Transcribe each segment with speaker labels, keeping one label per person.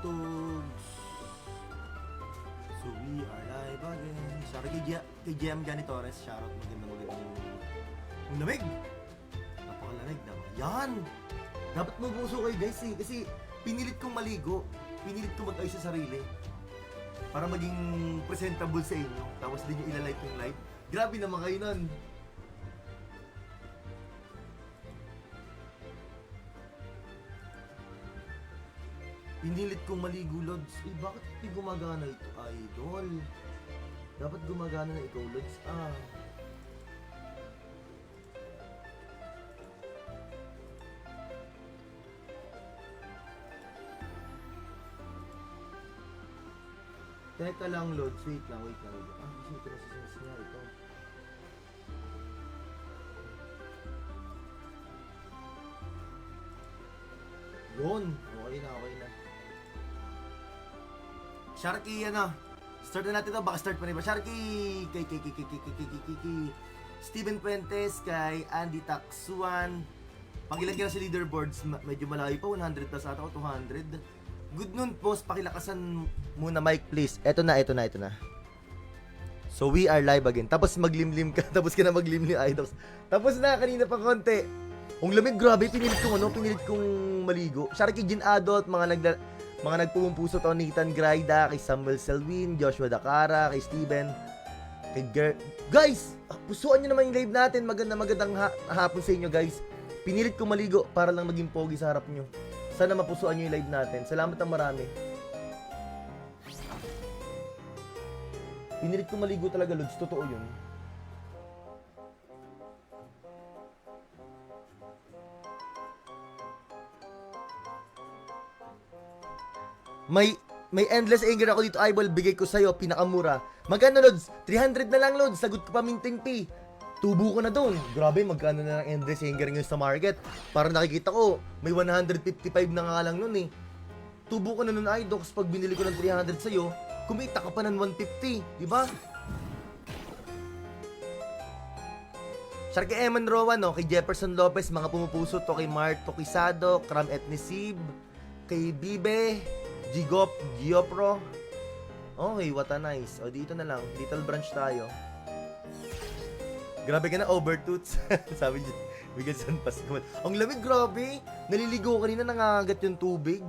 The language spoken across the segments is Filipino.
Speaker 1: Tugs. So we are live again. Shout out kay GM Johnny Torres. Shout out, magandang ang lamig. Napakalamig naman. Yan! Dapat mabuso kayo guys eh. Kasi pinilit kong maligo. Pinilit kong mag-ayos sa sarili. Para maging presentable sa inyo. Tapos din yung ilalight yung light. Grabe naman kayo nun. Pinilit kong maligo, Lods. Eh, bakit hindi gumagana ito, idol? Dapat gumagana na ikaw, Lods. Teka lang, Lods. Wait lang. Kasi ito na sa niya ito. Yun. Okay na. Sharky, start na natin ito. Baka start pa rin ba? Sharky! Kay Steven Puentes, kay Andy Taksuan. Pakilag ka na sa leaderboards. Medyo malayo pa. 100 plus ata o 200. Good noon, post. Pakilakasan muna, Mike, please. Ito na. So, we are live again. Tapos maglimlim ka. Tapos ka na maglimlim, idols. Tapos na, kanina pa konti. Ang lamig, grabe. Pinilit kong maligo. Sharky, Gin Adult, mga nagpumpuso to, Nathan Graida, kay Samuel Selwyn, Joshua Dakara, kay Steven, kay Guys! Pusuan nyo naman yung live natin. Magandang hapon sa inyo, guys. Pinilit ko maligo para lang maging pogi sa harap nyo. Sana mapusuan nyo yung live natin. Salamat ang marami. Pinilit ko maligo talaga, Lods. Totoo yun. May endless anger ako dito, eyeball. Bigay ko sa'yo, pinakamura. Magkano, Lods? 300 na lang, Lods. Sagot ko pa minting P. Tubo ko na doon. Grabe, magkano na lang endless anger ngayon sa market. Para nakikita ko, may 155 na nga lang nun eh. Tubo ko na nun, idols. Pag binili ko ng 300 sa'yo, kumita ka pa ng 150. Diba? Sharky Eman Rowan, no? Kay Jefferson Lopez, mga pumupuso to. Kay Mart Tokisado, Kram Etnisib, kay Bibe, Giopro. Okay, what a nice. O, dito na lang. Little branch tayo. Grabe ka na, overtoots. Sabi niya, bigyan San Pascual. Ang lamig, grabe. Naliligo kanina, nangangagat yung tubig.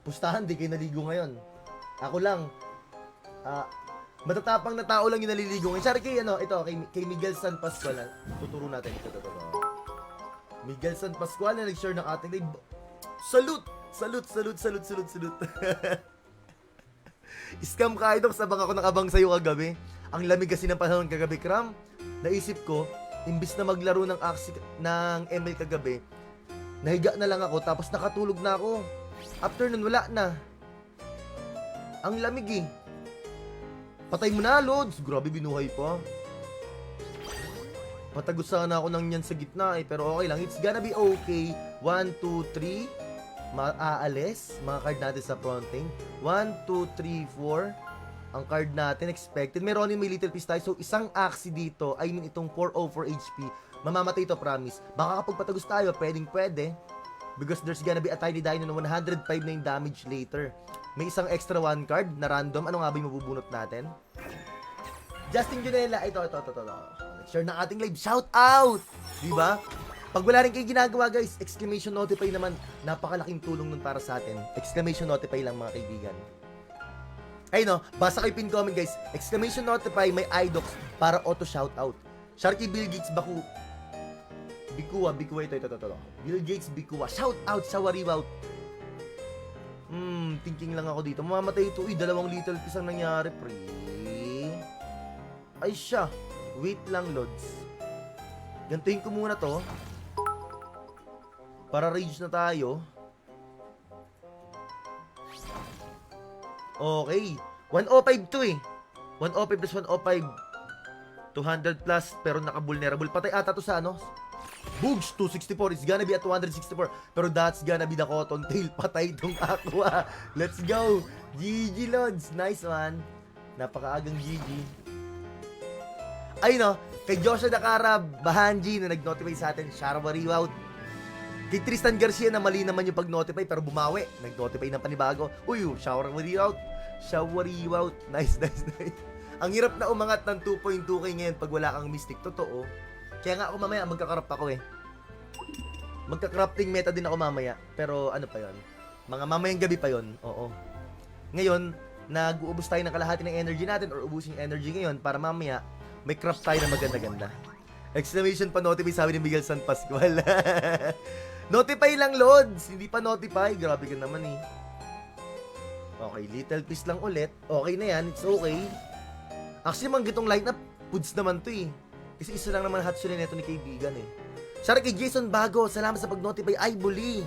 Speaker 1: Pustahan, di kayo naligo ngayon. Ako lang. Matatapang na tao lang yung naliligo ngayon. Sorry kay, kay Miguel San Pascual. Tuturo natin. Ito. Miguel San Pascual na nag-share ng ating live. Salute! Scam ka, idol. Sabang ako nakabang sa'yo kagabi. Ang lamig kasi ng panahon kagabi, Kram. Naisip ko, imbis na maglaro ng ML kagabi, nahiga na lang ako, tapos nakatulog na ako. After nun, wala na. Ang lamig eh. Patay mo na, Lods. Grabe, binuhay pa. Patagos sana ako ng yan sa gitna eh, pero okay lang. It's gonna be okay. 1, 2, 3. Aalis, mga card natin sa fronting. 1, 2, 3, 4. Ang card natin, expected. Meron may little piece tayo. So, isang Axie dito, I mean itong 404 HP, mamamatay ito, promise. Baka kapag patagos tayo, pwede. Because there's gonna be a tiny dino na 105 na yung damage later. May isang extra 1 card na random. Ano nga ba yung mabubunot natin? Justin Junela. Ito. Share ng ating live. Shout out! Diba? Pag wala rin kayo ginagawa, guys, exclamation notify naman. Napakalaking tulong nun para sa atin. Exclamation notify lang, mga kaibigan. Ay no, basa kayo pin comment, guys. Exclamation notify, may iDocs para auto shoutout. Sharky Bill Gates Bikuwa, ito. Bill Gates Bikuwa. Shoutout sa Wariwout. Thinking lang ako dito. Mamamatay ito. 2 little piece ang nangyari, pre. Ay siya. Wait lang, Lods. Gantuhin ko muna to. Para rage na tayo. Okay. 105 to eh. 105 plus 105. 200 plus pero naka-vulnerable. Patay ata to sa ano? Boogs 264. It's gonna be at 264. Pero that's gonna be the cotton tail. Patay tong aqua. Let's go. GG, Lods. Nice one. Napakaagang GG. Ay no. Kay Joshua Dakara, Bahanji na nag-notify sa atin. Sharwari out. Kay Tristan Garcia na mali naman yung pag-notify pero bumawi. Nag-notify ng panibago. Uy, showery out. Showery out. Nice, nice, nice. Ang hirap na umangat ng 2.2k ngayon pag wala kang Mystic. Totoo. Kaya nga ako mamaya magkakrap ako eh. Magka-crafting meta din ako mamaya. Pero ano pa yon? Mga mamayang gabi pa yon. Oo. Ngayon, nag-uubos tayo ng kalahati ng energy natin or ubusin yung energy ngayon para mamaya may craft tayo na maganda-ganda. Exclamation pa notify sabi ni Miguel San Pascual. Notify lang, Lods. Hindi pa notify. Grabe ka naman eh. Okay, little piece lang ulit. Okay na yan. It's okay. Actually, mga gitong lineup, foods naman to eh. Kasi isa lang naman Hatsune neto ni kaibigan eh. Shout kay Jason Bago. Salamat sa pag-notify. Ay, bully.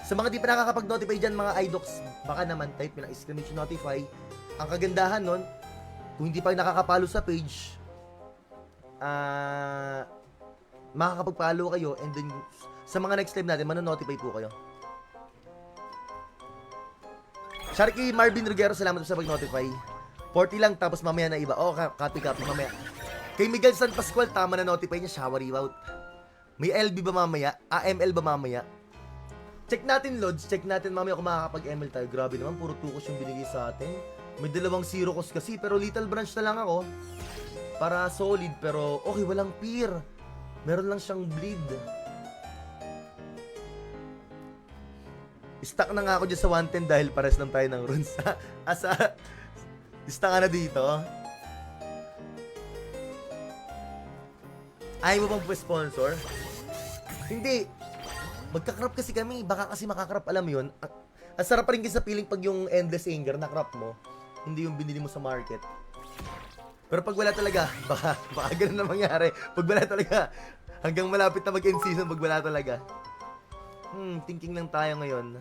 Speaker 1: Sa mga di pa nakakapag-notify dyan, mga idocs, baka naman type nyo ng exclamation notify. Ang kagandahan nun, kung hindi pa nakakapalo sa page, makakapag-follow kayo and then sa mga next live natin, manonotify po kayo. Sharky Marvin Rugero, salamat sa pag-notify. 40 lang, tapos mamaya na iba. Oh, copy mamaya. Kay Miguel San Pascual, tama na notify niya, showery out. May LB ba mamaya? ML ba mamaya? Check natin, Lods. Check natin mamaya kung makakapag-ML tayo. Grabe naman, puro tukos yung binigay sa atin. May dalawang zero cost kasi, pero little branch na lang ako. Para solid, pero okay, walang peer. Meron lang siyang bleed. Stuck na nga ako dyan sa 110 dahil pares lang tayo ng runes. Stuck ka na dito. Ayaw mo bang sponsor? Hindi. Magka-crop kasi kami. Baka kasi makakrap, alam mo yun. Ang sarap pa rin kasi sa feeling pag yung Endless Anger na crop mo, hindi yung binili mo sa market. Pero pag wala talaga, baka ganun na mangyari. Pag wala talaga, hanggang malapit na mag-end season, pag wala talaga. Thinking lang tayo ngayon.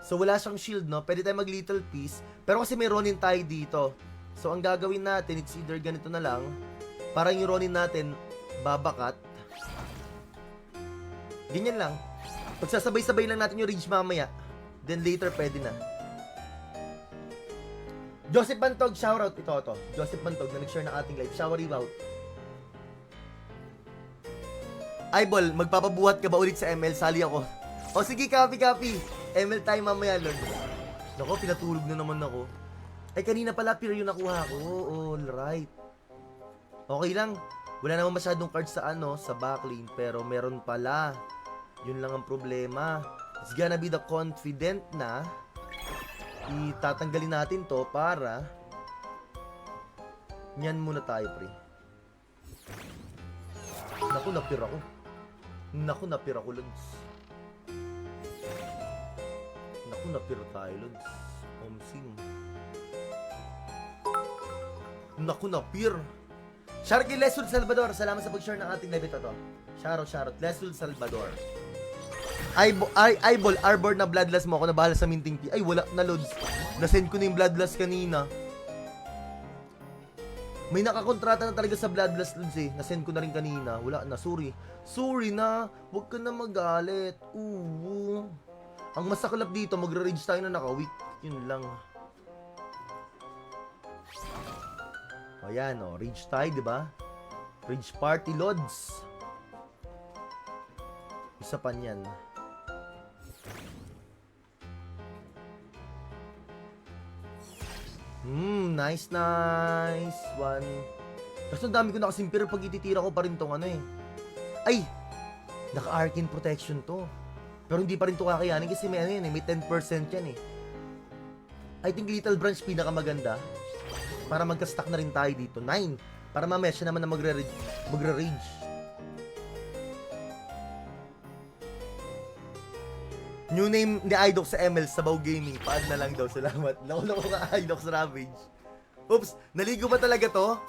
Speaker 1: So wala siyang shield, no? Pwede tayo mag little piece. Pero kasi may Ronin tayo dito. So ang gagawin natin, it's either ganito na lang. Parang yung Ronin natin, babakat. Ganyan lang. Pagsasabay-sabay lang natin yung Rage mamaya. Then later, pwede na. Joseph Bantog, shoutout. Ito. Joseph Bantog na nag-share ng ating live. Showery out. Eyeball, magpapabuhat ka ba ulit sa ML? Sali ako. O sige, copy. ML tayo mamaya, Lord. Nako, pinatulog na naman ako. Ay, kanina pala, peer yung nakuha ko. Alright. Okay lang. Wala naman masyadong cards sa sa backlane. Pero meron pala. Yun lang ang problema. It's gonna be the confident na itatanggalin natin to para nyan muna tayo, pre. Naku, napir ako, Lods. Naku, napir tayo, Lods. Omsim. Naku, napir. Sharky Lesul Salvador, salamat sa pag-share ng ating live ito. Shoutout. Lesul Salvador. Eyeball, Arbor na bloodlust mo. Ako na bahala sa minting tea. Ay, wala na, Lods. Nasend ko na yung bloodlust kanina. May nakakontrata na talaga sa bloodlust, Lods eh. Nasend ko na rin kanina. Wala na, sorry. Sorry na. Huwag ka na magalit. Ang masaklap dito, magra-rage tayo na naka-week. Yun lang. Ayan, rage tayo, diba? Rage party, Lods. Isa pa niyan. Nice one. Kasi ang dami ko nakasimpir pag ititira ko pa rin tong Ay! Naka-arcane protection to. Pero hindi pa rin to kakayanin kasi may may 10% yan eh. I think Little Branch pinakamaganda. Para magka-stack na rin tayo dito. 9. Para mamaya siya naman na magra-rage. New name ni Idox sa ML, Sabaw Gaming. Paad na lang daw, salamat. Loko ka Idox Ravage. Oops, naligo ba talaga to?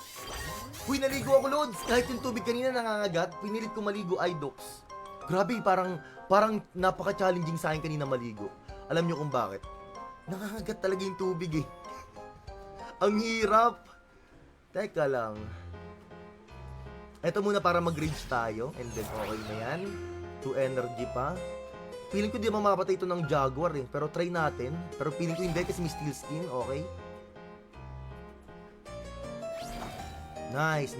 Speaker 1: Uy, naligo ako, Lods. Kahit yung tubig kanina nangangagat, pinilit ko maligo, Idox. Grabe, parang napaka-challenging sa akin kanina maligo. Alam nyo kung bakit? Nangangagat talaga yung tubig eh. Ang hirap. Teka lang. Ito muna para mag-rage tayo. And then okay na yan. 2 energy pa. Feeling ko di mamapatay ito ng Jaguar eh. Pero try natin. Pero feeling ko hindi kasi may steel skin. Okay. Nice.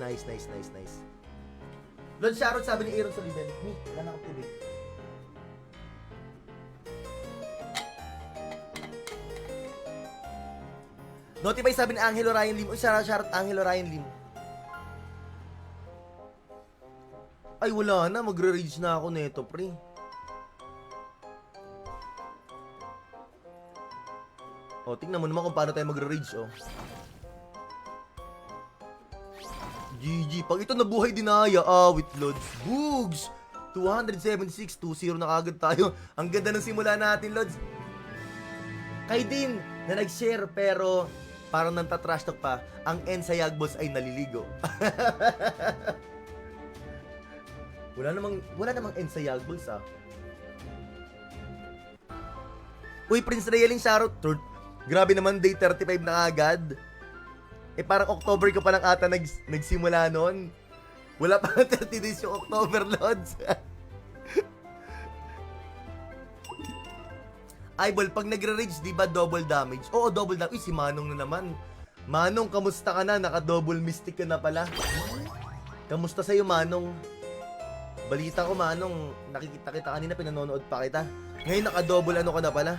Speaker 1: Lon Sharot, sabi ni Aaron Soliven, wala na akong tubig. Notify, sabi ni Angelo Ryan Lim. Uy, Sharot, Angelo Ryan Lim. Ay, wala na. Magre-rage na ako neto, pre. O, tingnan mo naman kung paano tayo magre-rage, oh. GG. Pag ito nabuhay dinaya, with Lods. Boogs! 276, 2-0 na kagad tayo. Ang ganda ng simula natin, Lods. Kay Din, na nag-share, pero parang nantatrash talk pa, ang N sa Yagbos ay naliligo. wala namang N sa Yagbos, ah. Uy, Prince Realing Sharot. Grabe naman, day 35 na agad. Eh, parang October ko pa lang ata nagsimula nun. Wala pa 30 days yung October, Lods. Eyeball, pag nagre-rage, di ba double damage? Oo, double damage. Si Manong na naman. Manong, kamusta ka na? Naka-double mystic ka na pala. Kamusta sa'yo, Manong? Balita ko, Manong, nakikita kita kanina, pinanonood pa kita. Ngayon, naka-double ano ka na pala?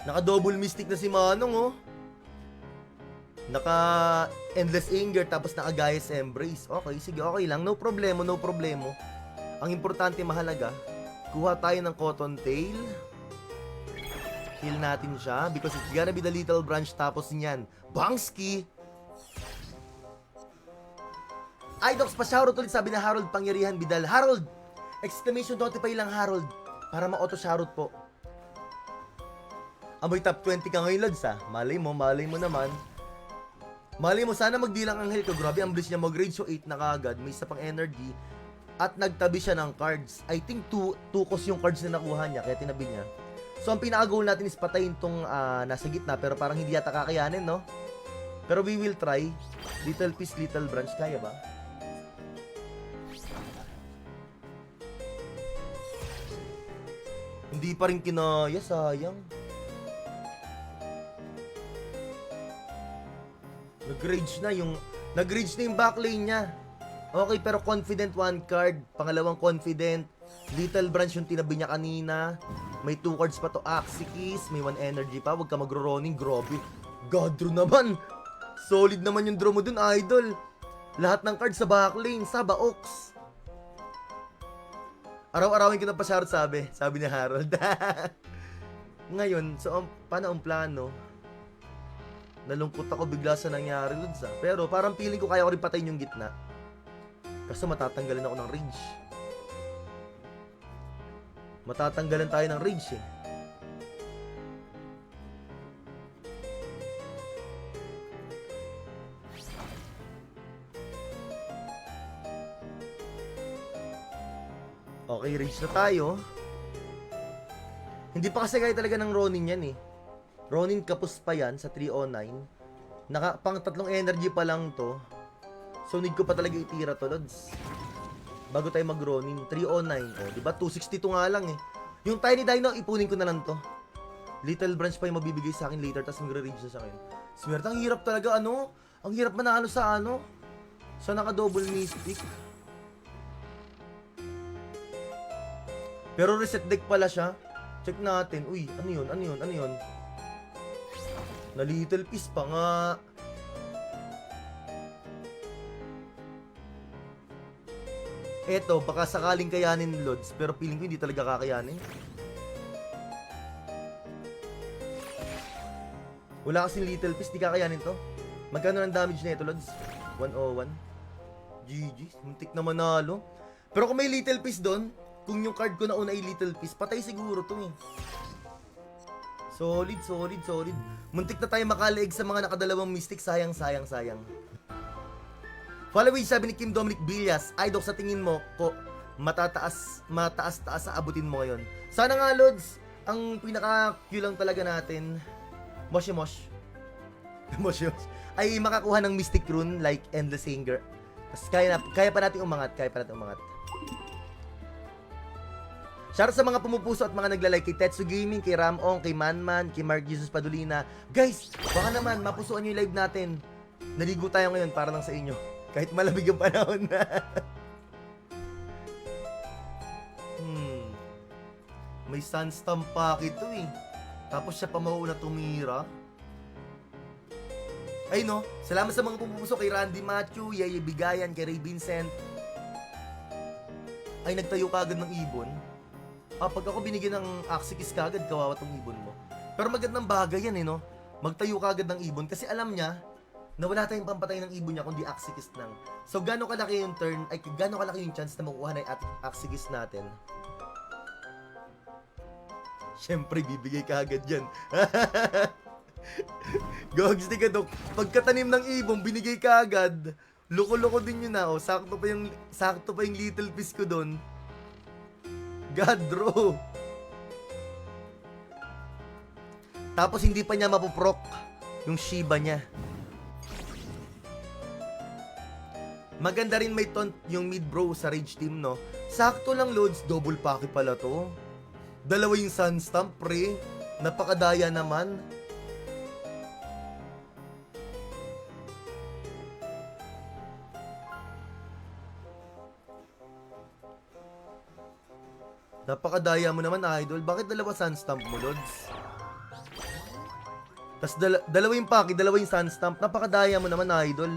Speaker 1: Naka-double mystic na si Manong, oh. Naka-endless anger, tapos naka-Gaia's embrace. Okay, sige, okay lang. No problemo, no problemo. Ang importante, mahalaga, kuha tayo ng cotton tail. Heal natin siya, because it's gonna be the little branch tapos niyan. Bangski! Idox, pa-shoutout ulit, sabi na Harold Pangyarihan Bidal. Harold! Exclamation notify lang, Harold. Para ma-auto-shoutout po. Amoy top 20 ka ngayon, Lods, ha? Malay mo naman. Malay mo, sana magdilang ang health ko. Grabe, ang bilis niya mag-rage, so 8 na kagad. May isa pang energy. At nagtabi siya ng cards. I think 2 cost yung cards na nakuha niya, kaya tinabi niya. So, ang pinaka-goal natin is patayin tong nasa gitna, pero parang hindi yata kakayanin, no? Pero we will try. Little piece, little branch. Kaya ba? Hindi pa rin kinaya, sayang. Nag-rage na yung backlane niya. Okay, pero confident one card. Pangalawang confident. Little branch yung tinabi niya kanina. May 2 cards pa to. Axikis. May 1 energy pa. Huwag ka magro-running. Grabe. Godro naman. Solid naman yung draw mo dun, idol. Lahat ng cards sa backlane. Sa Baox. Araw-arawin ko na pa Sharot, sabi ni Harold. Ngayon, so paano ang plano? Nalungkot ako bigla sa nangyari, Lods, ah. Pero parang feeling ko kaya ko rin patayin yung gitna. Kasi matatanggalan ako ng rage. Matatanggalan tayo ng rage, eh. Okay, rage na tayo. Hindi pa kasi kaya talaga ng Ronin yan, eh. Ronin kapos pa yan sa 309. Pang 3 energy pa lang to. So need ko pa talaga itira to, Lods. Bago tayo mag-Ronin. 309. O, diba? 262 nga lang, eh. Yung Tiny Dino, ipunin ko na lang to. Little branch pa yung mabibigay sa akin later, tapos magre-rage na sa akin. Smerte, ang hirap talaga, ano? Ang hirap manalo sa ano? Sa naka-double mystic. Pero reset deck pala siya. Check natin. Uy, ano yun? Ano yun? Ano yun? Na little piece pa nga. Eto, baka sakaling kayanin, Lods. Pero feeling ko hindi talaga kakayanin. Wala kasing little piece, di kakayanin to. Magkano ng damage na ito, Lods? 101. GG, muntik na manalo. Pero kung may little piece doon, kung yung card ko na una ay little piece, patay siguro to, eh. Solid, solid, solid. Muntik na tayo makalaig sa mga nakadalawang mystic. Sayang, sayang, sayang. Following, sabi ni Kim Dominic Villas, Idol, sa tingin mo, mataas sa abutin mo ngayon. Sana nga, Lods, ang pinaka-Q lang talaga natin, Moshi Mosh, ay makakuha ng Mystic Rune like Endless Anger. Kaya pa natin umangat, Shoutout sa mga pumupuso at mga naglalike kay Tetsu Gaming, kay Ramong, kay Manman, kay Mark Jesus Padulina. Guys, baka naman mapusuan yung live natin. Naligo tayo ngayon para lang sa inyo. Kahit malamig ang panahon na. May sunstamp pack ito eh. Tapos siya pa mauuna tumira. Ay no, salamat sa mga pumupuso kay Randy Matthew, Yeye Bigayan, kay Ray Vincent. Ay, nagtayo kagad ng ibon. Pag ako binigyan ng Axikis kagad, kawawa tong ibon mo. Pero magandang bagay yan eh no. Magtayo kagad ng ibon kasi alam niya na wala tayong pampatay ng ibon niya kundi Axikis lang. So gaano kalaki yung turn, ay gaano kalaki yung chance na makuha na yung Axikis natin. Siyempre, bibigay ka agad yan. Gogs, di ka dok. Pagkatanim ng ibon, binigay ka agad. Loko-loko din yun na. Oh. Sakto pa yung little piece ko doon. God, bro. Tapos hindi pa niya mapuprok yung Shiba niya. Maganda rin may taunt yung mid bro sa Rage Team, no? Sakto lang, Lods. Double paki pala to. Dalawa yung sunstamp, pre. Napakadaya naman. Napakadaya mo naman, idol. Bakit dalawa sunstamp mo, Lods? Tas dalawa yung paki, dalawa yung sunstamp. Napakadaya mo naman, idol.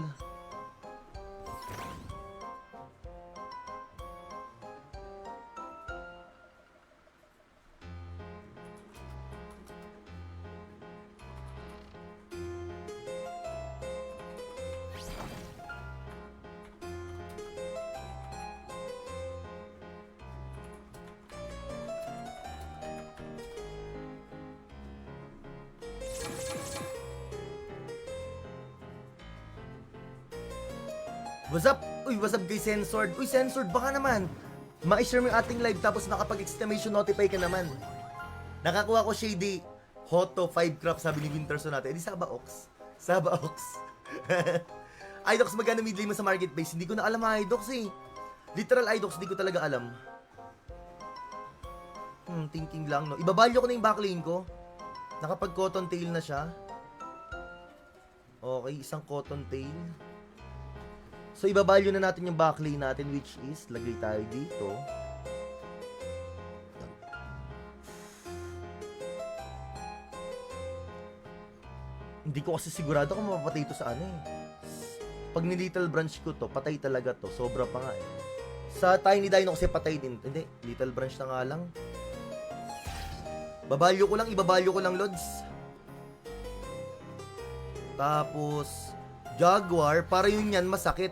Speaker 1: What's up? Uy, what's up kay Censored? Uy, Censored, baka naman ma-share mo yung ating live tapos nakapag-exclamation notify ka naman. Nakakuha ko shady Hoto 5 crop, sabi ni Winterson natin. Eh di Saba Ox. Saba Ox. Idox, magkano mid lane mo sa marketplace? Hindi ko na alam, Idox eh. Literal Idox, hindi ko talaga alam. Thinking lang, no? Ibabalyo ko na yung backlane ko. Nakapag-cotton tail na siya. Okay, isang cotton tail. So, ibabalyo na natin yung backlane natin, which is, lagay tayo dito. Hindi ko kasi sigurado kung mapapatay ito sa ano eh. Pag ni-little branch ko to, patay talaga to. Sobra pa nga eh. Sa tiny dino kasi patay din. Hindi, little branch na nga lang. Ibabalyo ko lang, Lods. Tapos, Jaguar, para yun yan, masakit.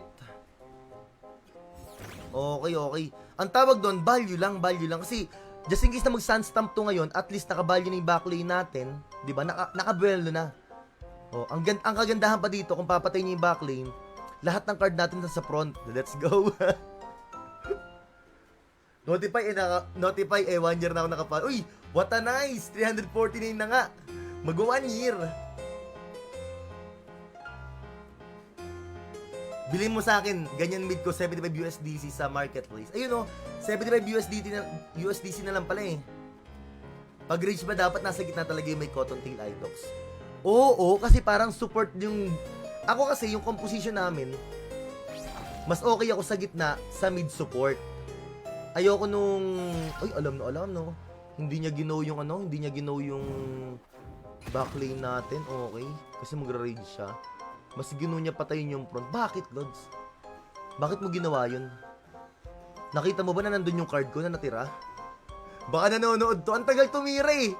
Speaker 1: Okay. Ang tawag doon, value lang. Kasi, just in case na mag-sunstamp to ngayon, at least naka-value na yung backlane natin. Diba? Naka-buelo na. Oh, ang kagandahan pa dito, kung papatay niyo yung backlane, lahat ng card natin sa front. Let's go. Notify, 1 year na ako nakapal. Uy, what a nice! 349 na nga. Mag-1 year. Bilhin mo sa akin, ganyan mid ko, 75 USDC sa marketplace. Ayun o, 75 USDC na lang pala eh. Pag reach ba, dapat nasa gitna talaga yung may cotton tail Idox. Oo, kasi parang support yung... Ako kasi, yung composition namin, mas okay ako sa gitna sa mid support. Ayoko nung... Ay, alam no. Hindi niya ginaw yung backlane natin, okay. Kasi magra-rage siya. Mas ginaw niya patayin yung front. Bakit, Lods? Bakit mo ginawa yun? Nakita mo ba na nandun yung card ko na natira? Baka nanonood to. Ang tagal tumira eh.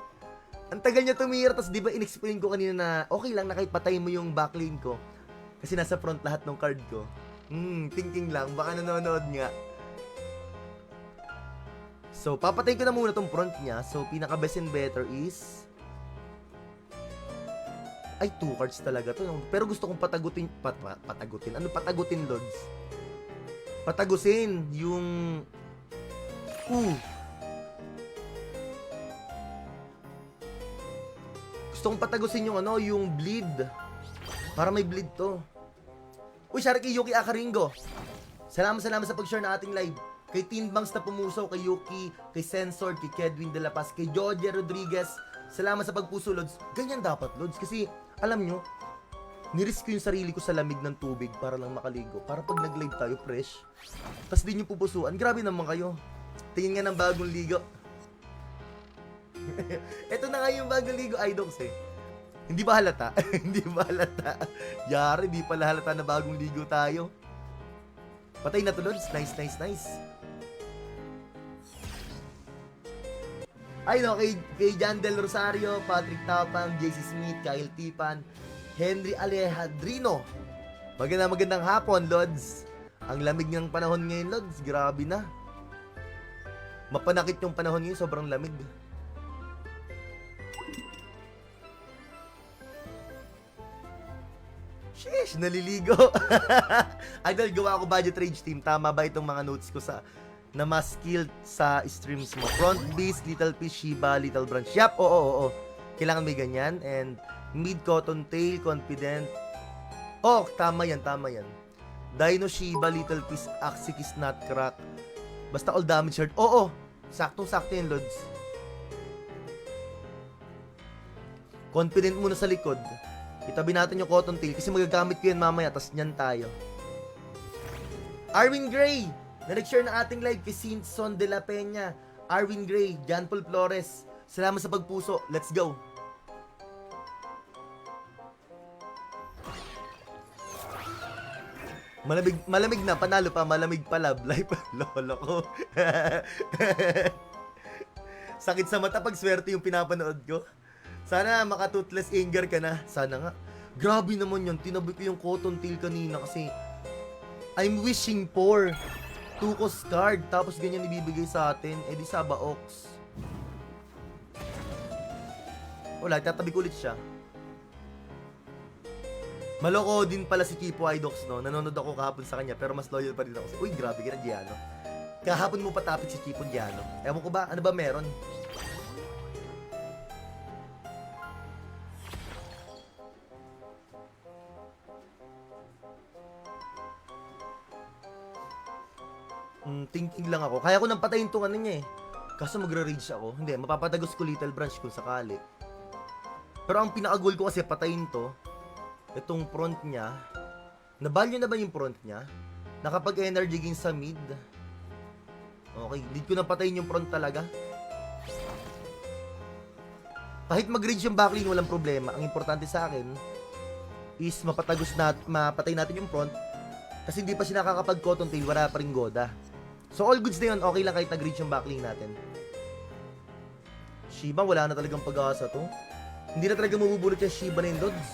Speaker 1: Ang tagal niya tumira. Tapos di ba in-explain ko kanina na okay lang na kahit patayin mo yung backlane ko. Kasi nasa front lahat ng card ko. Thinking lang. Baka nanonood nga. So, papatayin ko na muna tong front niya. So, pinaka-best and better is... Ay, 2 cards talaga to. Pero gusto kong patagutin. Patagutin? Ano patagutin, Lods? Patagusin yung... Gusto kong patagusin yung yung bleed. Para may bleed to. Uy, shout out kay Yuki Akaringo. Salamat sa pag-share na ating live. Kay Teen Bangs na pumuso, kay Yuki, kay Censored, kay Kedwin De La Paz, kay Georgia Rodriguez. Salamat sa pagpuso, Lods. Ganyan dapat, Lods. Kasi, alam nyo, Nirisk ko yung sarili ko sa lamig ng tubig para lang makaligo. Para pag nag-live tayo, fresh. Tapos di nyo pupusuan. Grabe naman kayo. Tingin nga ng bagong ligo. Ito na nga yung bagong ligo, idols eh. Hindi ba halata? Hindi ba halata? Yari, di pala halata na bagong ligo tayo. Patay na to, Lods. Nice, nice, nice. Ay no, kay Jan Del Rosario, Patrick Tapang, JC Smith, Kyle Tipan, Henry Alejandrino. Magandang hapon, Lods. Ang lamig ng panahon ngayon, Lods. Grabe na. Mapanakit yung panahon ngayon, sobrang lamig. Sheesh, naliligo. Idol, gawa ko budget range team. Tama ba itong mga notes ko na mas skilled sa streams mo? Front base, Little Fish, Shiba, Little Branch. Yup, oo. Kailangan may ganyan. And mid cotton tail, confident. Oh, tama yan. Dino, Shiba, Little Fish, Axikis, Nutcrack. Basta all damage hurt. Oo, saktong-sakto yun, Lods. Confident muna sa likod. Itabi natin yung cotton tail kasi magagamit ko yan mamaya, tas nyan tayo. Arwin Gray! Na-share na ating live kay Sinson de la Peña. Arwin Gray, John Paul Flores. Salamat sa pagpuso. Let's go! Malamig na, panalo pa, malamig pa love life. Lolo ko. Sakit sa mata pag swerte yung pinapanood ko. Sana maka-toothless anger ka na. Sana nga. Grabe naman yun. Tinabi ko yung cotton tail kanina kasi I'm wishing for Tukos card. Tapos ganyan ibibigay sa atin. Eh di Saba Ox. Wala, tatabi ko ulit siya. Maloko din pala si Kipo Idox, no? Nanonood ako kahapon sa kanya pero mas loyal pa rin ako. Uy, grabe ka na, Giano. Kahapon mo patapit si Kipo Giano. Ewan ko ba? Ano ba meron? Thinking lang ako. Kaya ko nang patayin tong ano niya eh. Kaso magre-rage ako. Hindi, mapapatagos ko Little Branch kung sakali. Pero ang pinaka-goal ko kasi patayin to. Itong front niya. Na-value na ba yung front niya? Nakapag-energy gain sa mid. Okay, need ko na patayin yung front talaga. Kahit mag-rage yung backlane, walang problema. Ang importante sa akin is mapatay natin yung front. Kasi hindi pa siya nakakapag-cotton tail, wala pa rin Goda. So all goods na yun, okay lang kahit nag-reach yung backlane natin. Shiba, wala na talagang pag-asa to. Hindi na talaga mabubulot yung Shiba na yung Lods.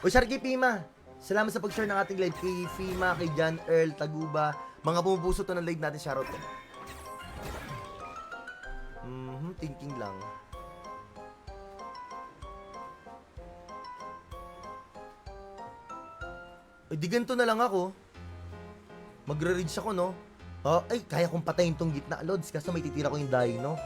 Speaker 1: O Sharky Pima, salamat sa pag-share ng ating live kay Fima, kay John Earl, Taguba. Mga pumupuso to ng live natin, shoutout to. Thinking lang. Eh di ganito na lang ako. Magre-reach ako, no? Oh, ay, kaya kong patayin tong gitna, Lods, kasi may titira ko yung Dino.